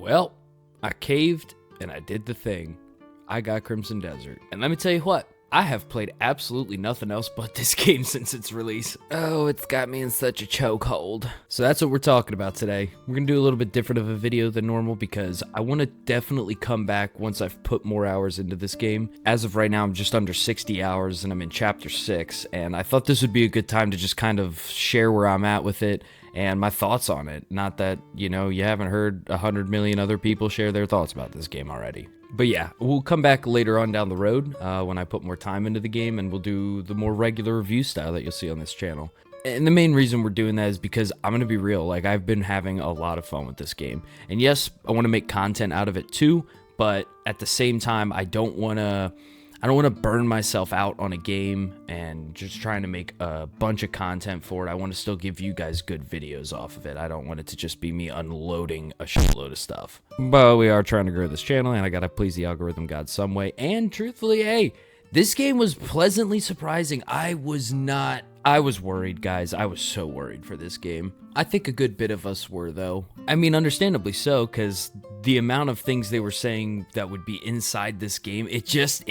Well, I caved and I did the thing. I got Crimson Desert. And let me tell you what, I have played absolutely nothing else but this game since its release. Oh, it's got me in such a chokehold. So that's what we're talking about today. We're gonna do a little bit different of a video than normal because I want to definitely come back once I've put more hours into this game. As of right now, I'm just under 60 hours and I'm in chapter 6, and I thought this would be a good time to just kind of share where I'm at with it and my thoughts on it. Not that, you know, you haven't heard 100 million other people share their thoughts about this game already. But yeah, we'll come back later on down the road when I put more time into the game, and we'll do the more regular review style that you'll see on this channel. And the main reason we're doing that is because I'm going to be real, like I've been having a lot of fun with this game. And yes, I want to make content out of it too, but at the same time, I don't want to burn myself out on a game and just trying to make a bunch of content for it. I want to still give you guys good videos off of it. I don't want it to just be me unloading a shitload of stuff. But we are trying to grow this channel, and I gotta please the algorithm god some way. And truthfully, hey, this game was pleasantly surprising. I was worried, guys. I was so worried for this game. I think a good bit of us were, though. I mean, understandably so, because the amount of things they were saying that would be inside this game, it just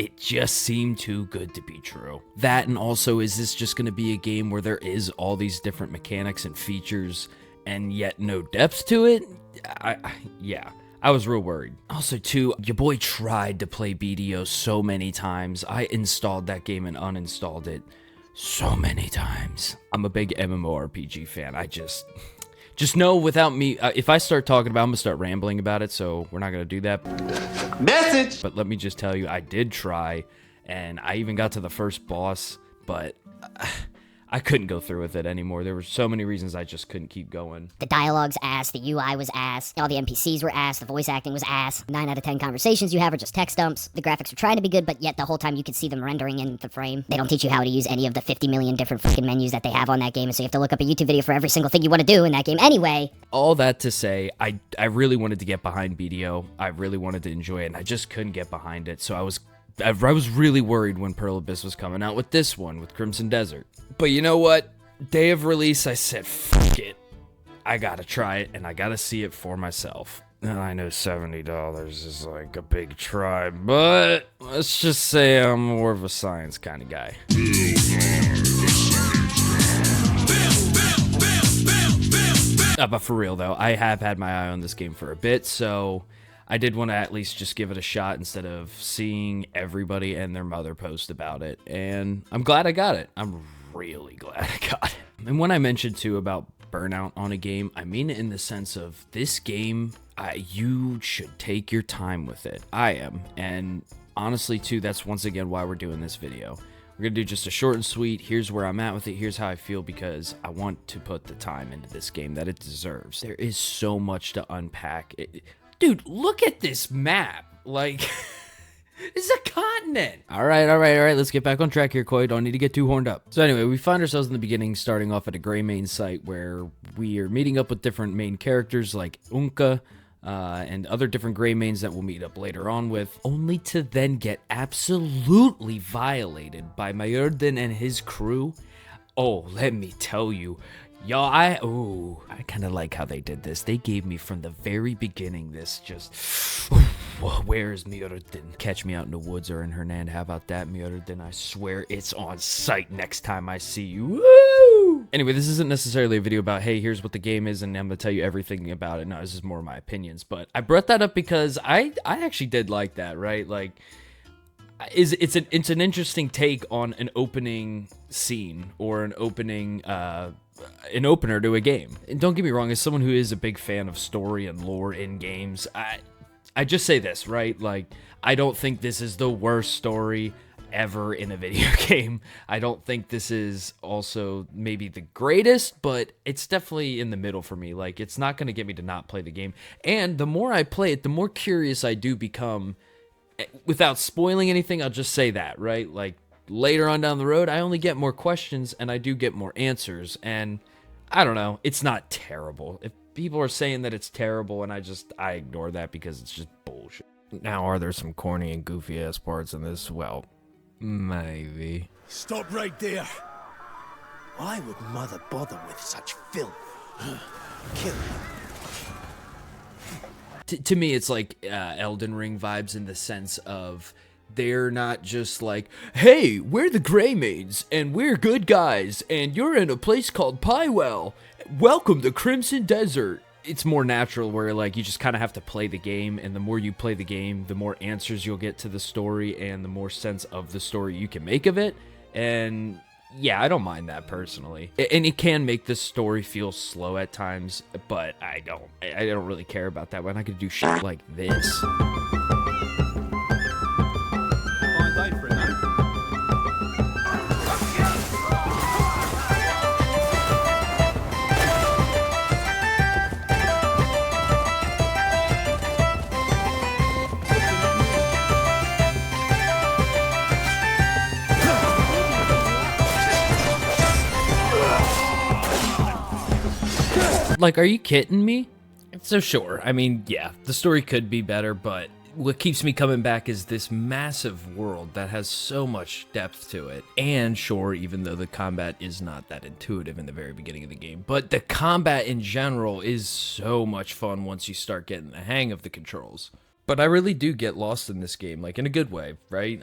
seemed too good to be true. That, and also, is this just going to be a game where there is all these different mechanics and features, and yet no depth to it? Yeah. I was real worried. Also, too, your boy tried to play BDO so many times. I installed that game and uninstalled it so many times. I'm a big MMORPG fan. I just know without me, if I start talking about it, I'm gonna start rambling about it, so we're not gonna do that. Message! But let me just tell you, I did try, and I even got to the first boss, but I couldn't go through with it anymore. There were so many reasons I just couldn't keep going. The dialogue's ass, the UI was ass, all the NPCs were ass, the voice acting was ass. 9 out of 10 conversations you have are just text dumps. The graphics are trying to be good, but yet the whole time you can see them rendering in the frame. They don't teach you how to use any of the 50 million different freaking menus that they have on that game, so you have to look up a YouTube video for every single thing you want to do in that game anyway. All that to say, I really wanted to get behind BDO. I really wanted to enjoy it, and I just couldn't get behind it, so I was really worried when Pearl Abyss was coming out with this one, with Crimson Desert. But you know what? Day of release, I said, fuck it. I gotta try it, and I gotta see it for myself. And I know $70 is like a big try, but let's just say I'm more of a science kind of guy. But for real, though, I have had my eye on this game for a bit, so I did want to at least just give it a shot instead of seeing everybody and their mother post about it, and I'm glad I got it. I'm really glad I got it. And when I mentioned too about burnout on a game, I mean it in the sense of this game, you should take your time with it. I am, and honestly too, that's once again why we're doing this video. We're gonna do just a short and sweet, here's where I'm at with it, here's how I feel, because I want to put the time into this game that it deserves. There is so much to unpack. Dude, look at this map. Like, it's a continent. All right. Let's get back on track here, Koi. Don't need to get too horned up. So anyway, we find ourselves in the beginning, starting off at a gray main site where we are meeting up with different main characters like Unka and other different gray mains that we'll meet up later on with, only to then get absolutely violated by Majorden and his crew. Oh, let me tell you. Y'all, I kind of like how they did this. They gave me from the very beginning this just, where's Majorden? Catch me out in the woods or in Hernand. How about that, Majorden? I swear it's on sight next time I see you. Woo! Anyway, this isn't necessarily a video about, hey, here's what the game is, and I'm going to tell you everything about it. No, this is more of my opinions. But I brought that up because I actually did like that, right? Like, it's an interesting take on an opening scene or an opening an opener to a game. And don't get me wrong, as someone who is a big fan of story and lore in games, I just say this, right? Like, I don't think this is the worst story ever in a video game. I don't think this is also maybe the greatest, but it's definitely in the middle for me. Like, it's not going to get me to not play the game. And the more I play it, the more curious I do become. Without spoiling anything, I'll just say that, right? Like, later on down the road, I only get more questions and I do get more answers. And I don't know, it's not terrible. If people are saying that it's terrible and I ignore that because it's just bullshit. Now, are there some corny and goofy ass parts in this? Well, maybe. Stop right there. Why would Mother bother with such filth? Kill him. to me, it's like Elden Ring vibes in the sense of they're not just like, hey, we're the Grey Maids, and we're good guys, and you're in a place called Pywell. Welcome to Crimson Desert. It's more natural where, like, you just kind of have to play the game, and the more you play the game, the more answers you'll get to the story, and the more sense of the story you can make of it. And yeah, I don't mind that personally. And it can make the story feel slow at times, but I don't really care about that when I could do shit like this. Fine day for it, no? Like, are you kidding me? So sure, I mean, yeah, the story could be better, but what keeps me coming back is this massive world that has so much depth to it. And sure, even though the combat is not that intuitive in the very beginning of the game, but the combat in general is so much fun once you start getting the hang of the controls. But I really do get lost in this game, like in a good way, right?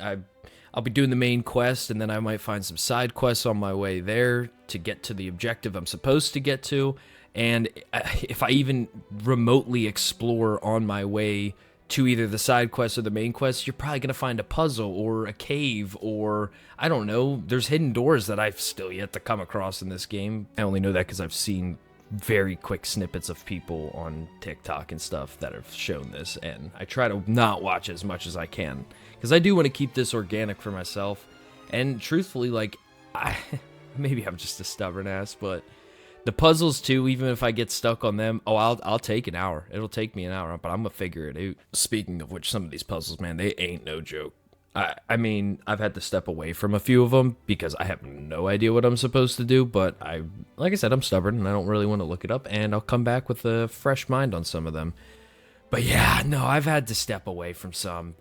I'll be doing the main quest, and then I might find some side quests on my way there to get to the objective I'm supposed to get to. And if I even remotely explore on my way to either the side quest or the main quest, you're probably going to find a puzzle or a cave or, I don't know, there's hidden doors that I've still yet to come across in this game. I only know that because I've seen very quick snippets of people on TikTok and stuff that have shown this, and I try to not watch as much as I can because I do want to keep this organic for myself. And truthfully, like, maybe I'm just a stubborn ass, but the puzzles too, even if I get stuck on them, I'll take an hour. It'll take me an hour, but I'm gonna figure it out. Speaking of which, some of these puzzles, man, they ain't no joke. I mean, I've had to step away from a few of them because I have no idea what I'm supposed to do, but like I said, I'm stubborn and I don't really want to look it up, and I'll come back with a fresh mind on some of them. But yeah, no, I've had to step away from some.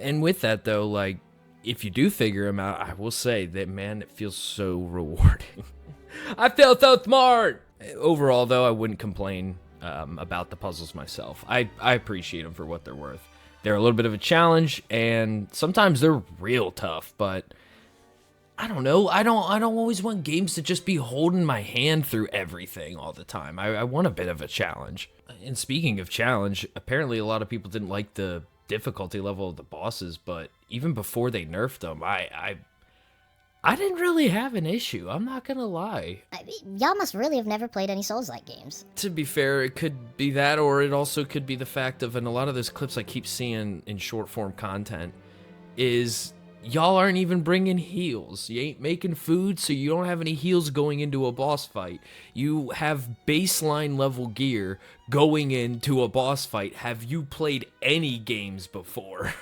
And with that though, like, if you do figure them out, I will say that, man, it feels so rewarding. I feel so smart! Overall, though, I wouldn't complain about the puzzles myself. I appreciate them for what they're worth. They're a little bit of a challenge, and sometimes they're real tough, but I don't know. I don't always want games to just be holding my hand through everything all the time. I want a bit of a challenge. And speaking of challenge, apparently a lot of people didn't like the difficulty level of the bosses, but even before they nerfed them, I didn't really have an issue. I'm not gonna lie. Y'all must really have never played any Souls-like games. To be fair, it could be that, or it also could be the fact of, and a lot of those clips I keep seeing in short form content, is y'all aren't even bringing heals. You ain't making food, so you don't have any heals going into a boss fight. You have baseline level gear going into a boss fight. Have you played any games before?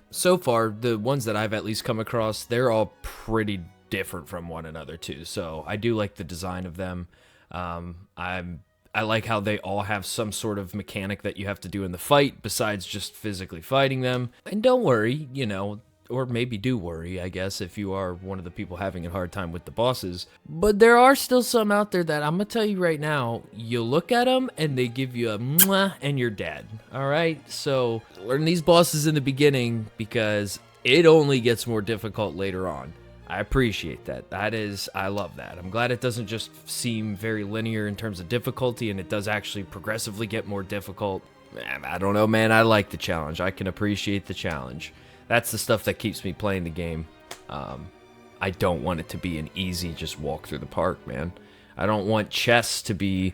So far, the ones that I've at least come across, they're all pretty different from one another too. So I do like the design of them. I like how they all have some sort of mechanic that you have to do in the fight besides just physically fighting them. And don't worry, you know, or maybe do worry, I guess, if you are one of the people having a hard time with the bosses. But there are still some out there that I'm gonna tell you right now, you look at them and they give you a mwah and you're dead. All right, so learn these bosses in the beginning because it only gets more difficult later on. I appreciate that. I love that. I'm glad it doesn't just seem very linear in terms of difficulty, and it does actually progressively get more difficult. Man, I don't know, man. I like the challenge. I can appreciate the challenge. That's the stuff that keeps me playing the game. I don't want it to be an easy just walk through the park, man. I don't want treasure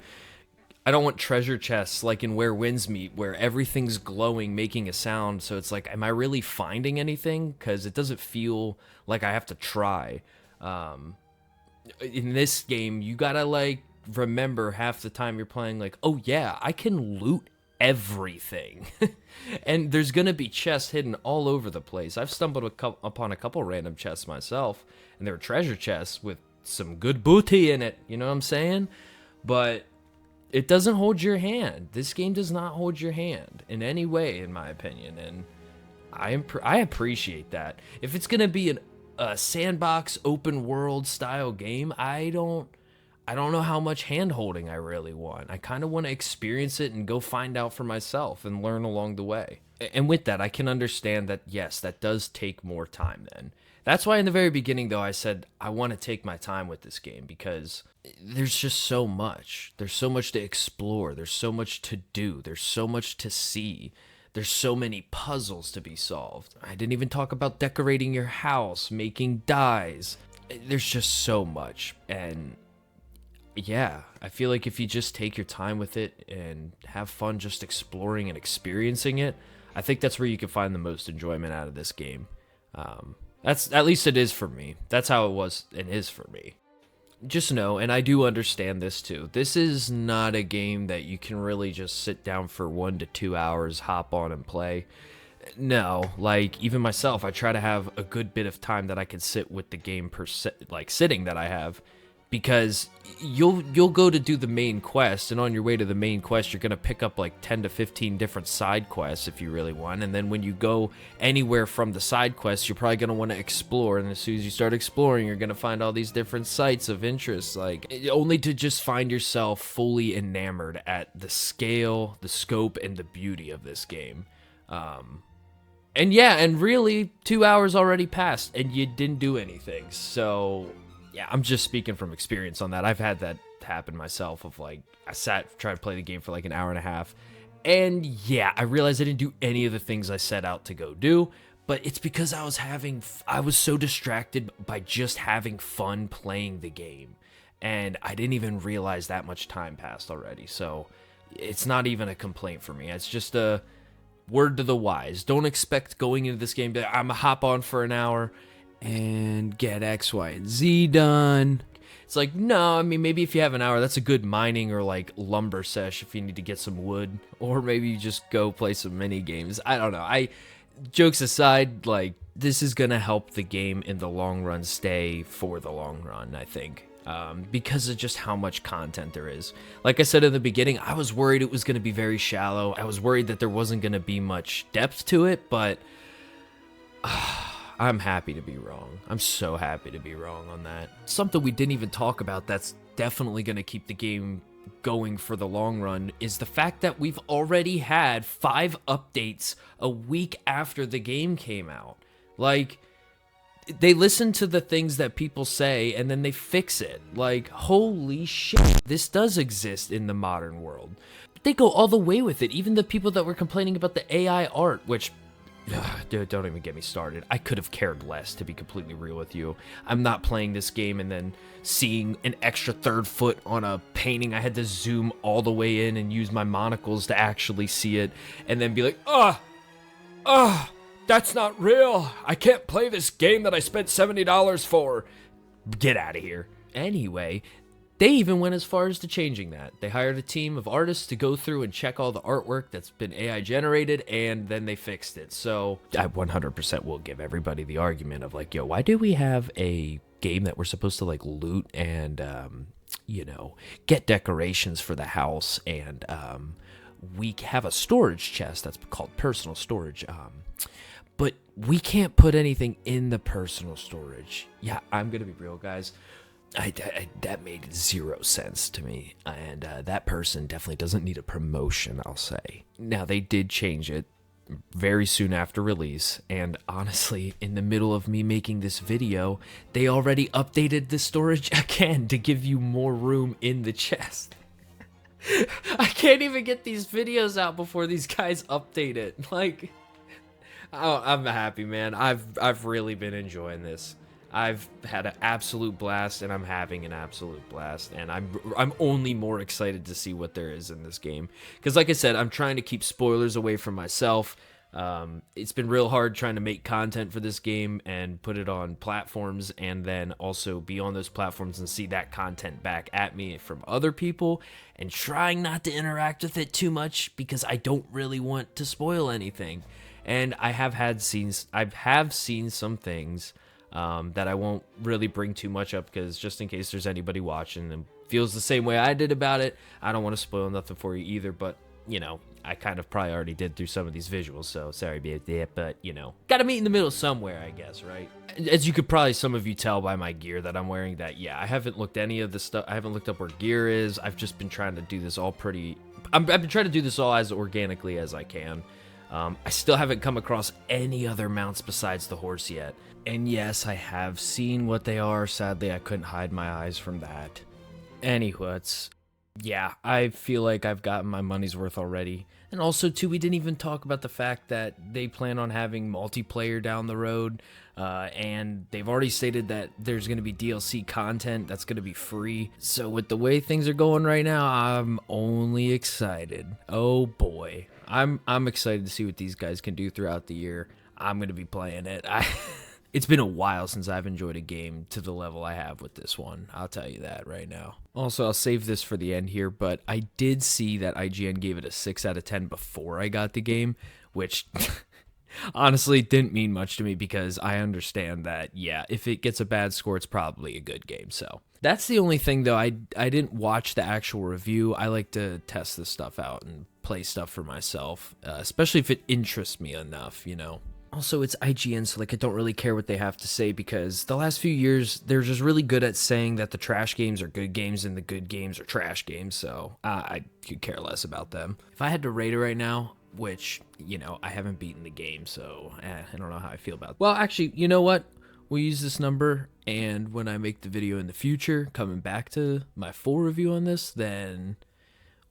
chests like in Where Winds Meet, where everything's glowing, making a sound. So it's like, am I really finding anything? Because it doesn't feel like I have to try. In this game, you gotta like remember half the time you're playing like, oh yeah, I can loot everything. And there's gonna be chests hidden all over the place. I've stumbled upon a couple random chests myself, and they were treasure chests with some good booty in it, you know what I'm saying? But it doesn't hold your hand. This game does not hold your hand in any way, in my opinion, and I appreciate that. If it's gonna be a sandbox open world style game, I I don't know how much hand-holding I really want. I kind of want to experience it and go find out for myself and learn along the way. And with that, I can understand that, yes, that does take more time then. That's why in the very beginning, though, I said I want to take my time with this game because there's just so much. There's so much to explore. There's so much to do. There's so much to see. There's so many puzzles to be solved. I didn't even talk about decorating your house, making dyes. There's just so much. And yeah, I feel like if you just take your time with it and have fun just exploring and experiencing it, I think that's where you can find the most enjoyment out of this game. That's at least it is for me. That's how it was and is for me. Just know, and I do understand this too, this is not a game that you can really just sit down for 1 to 2 hours, hop on and play. No, like even myself, I try to have a good bit of time that I can sit with the game like sitting that I have, because you'll go to do the main quest, and on your way to the main quest you're going to pick up like 10 to 15 different side quests if you really want, and then when you go anywhere from the side quests you're probably going to want to explore, and as soon as you start exploring you're going to find all these different sites of interest, like only to just find yourself fully enamored at the scale, the scope, and the beauty of this game. And yeah, and really 2 hours already passed and you didn't do anything, so yeah, I'm just speaking from experience on that. I've had that happen myself of like, I tried to play the game for like an hour and a half. And yeah, I realized I didn't do any of the things I set out to go do. But it's because I was so distracted by just having fun playing the game. And I didn't even realize that much time passed already. So it's not even a complaint for me. It's just a word to the wise. Don't expect going into this game to, I'm going to hop on for an hour and get X, Y, and Z done. It's like, no, I mean, maybe if you have an hour, that's a good mining or like lumber sesh if you need to get some wood, or maybe you just go play some mini games. I don't know. Jokes aside, like, this is gonna help the game in the long run stay for the long run, I think, because of just how much content there is. Like I said in the beginning, I was worried it was gonna be very shallow. I was worried that there wasn't gonna be much depth to it, but I'm happy to be wrong. I'm so happy to be wrong on that. Something we didn't even talk about that's definitely going to keep the game going for the long run is the fact that we've already had 5 updates a week after the game came out. Like, they listen to the things that people say and then they fix it. Like, holy shit, this does exist in the modern world. They go all the way with it. Even the people that were complaining about the AI art, which, dude, don't even get me started. I could have cared less, to be completely real with you. I'm not playing this game and then seeing an extra 3rd foot on a painting. I had to zoom all the way in and use my monocles to actually see it, and then be like, that's not real. I can't play this game that I spent $70 for. Get out of here. Anyway, they even went as far as to changing that. They hired a team of artists to go through and check all the artwork that's been AI generated, and then they fixed it. So I 100% will give everybody the argument of like, yo, why do we have a game that we're supposed to like loot and, get decorations for the house, and we have a storage chest that's called personal storage, but we can't put anything in the personal storage. Yeah, I'm going to be real, guys. That made 0 sense to me, and that person definitely doesn't need a promotion, I'll say. Now, they did change it very soon after release, and honestly, in the middle of me making this video, they already updated the storage again to give you more room in the chest. I can't even get these videos out before these guys update it. Like, oh, I'm happy, man. I've really been enjoying this. I've had an absolute blast, and I'm having an absolute blast, and I'm only more excited to see what there is in this game. Because like I said, I'm trying to keep spoilers away from myself. It's been real hard trying to make content for this game and put it on platforms, and then also be on those platforms and see that content back at me from other people, and trying not to interact with it too much because I don't really want to spoil anything. And I have seen some things that I won't really bring too much up, because just in case there's anybody watching and feels the same way I did about it, I don't want to spoil nothing for you either. But, I kind of probably already did through some of these visuals, so sorry about that, but, gotta meet in the middle somewhere, I guess, right? as you could probably, some of you tell by my gear that I'm wearing, that, yeah, I haven't looked any of the stuff. I haven't looked up where gear is. I've just been trying to do this all I've been trying to do this all as organically as I can. I still haven't come across any other mounts besides the horse yet. And yes, I have seen what they are. Sadly, I couldn't hide my eyes from that. Anywho, yeah, I feel like I've gotten my money's worth already. And also, too, we didn't even talk about the fact that they plan on having multiplayer down the road. And they've already stated that there's going to be DLC content that's going to be free. So with the way things are going right now, I'm only excited. Oh boy. I'm excited to see what these guys can do throughout the year. I'm going to be playing it. It's been a while since I've enjoyed a game to the level I have with this one. I'll tell you that right now. Also, I'll save this for the end here, but I did see that IGN gave it a 6 out of 10 before I got the game, which honestly didn't mean much to me because I understand that, yeah, if it gets a bad score, it's probably a good game. So that's the only thing, though. I didn't watch the actual review. I like to test this stuff out and play stuff for myself, especially if it interests me enough, you know. Also, it's IGN, so like I don't really care what they have to say because the last few years, they're just really good at saying that the trash games are good games and the good games are trash games, so I could care less about them. If I had to rate it right now, which, you know, I haven't beaten the game, so I don't know how I feel about it. Well, actually, you know what? We'll use this number, and when I make the video in the future, coming back to my full review on this, then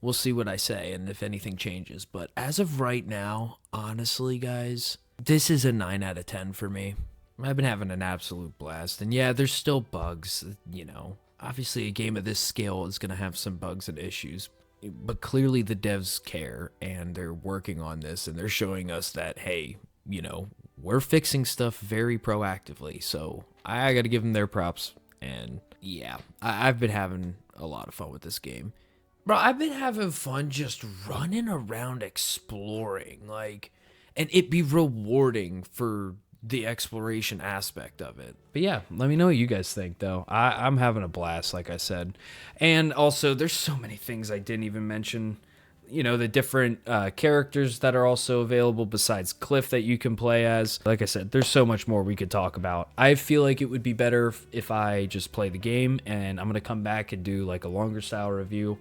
we'll see what I say and if anything changes. But as of right now, honestly, guys, this is a 9 out of 10 for me. I've been having an absolute blast. And yeah, there's still bugs, you know. Obviously, a game of this scale is going to have some bugs and issues. But clearly the devs care, and they're working on this, and they're showing us that, hey, you know, we're fixing stuff very proactively. So I got to give them their props. And yeah, I've been having a lot of fun with this game. Bro, I've been having fun just running around exploring, like, and it be rewarding for the exploration aspect of it. But yeah, let me know what you guys think, though. I'm having a blast, like I said. And also, there's so many things I didn't even mention. You know, the different characters that are also available besides Cliff that you can play as. Like I said, there's so much more we could talk about. I feel like it would be better if I just play the game, and I'm going to come back and do like a longer style review.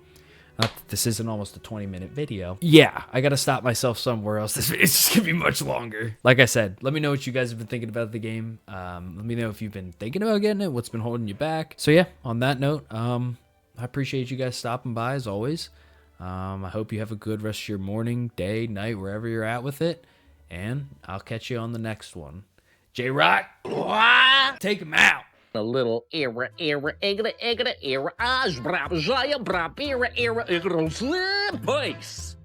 This isn't almost a 20-minute video. Yeah, I gotta stop myself somewhere else. This video's just gonna be much longer. Like I said, let me know what you guys have been thinking about the game. Let me know if you've been thinking about getting it, what's been holding you back. So yeah, on that note, I appreciate you guys stopping by as always. I hope you have a good rest of your morning, day, night, wherever you're at with it. And I'll catch you on the next one. J-Rock, take him out. A little era, egra, as brab, jaya, brab, era, peace.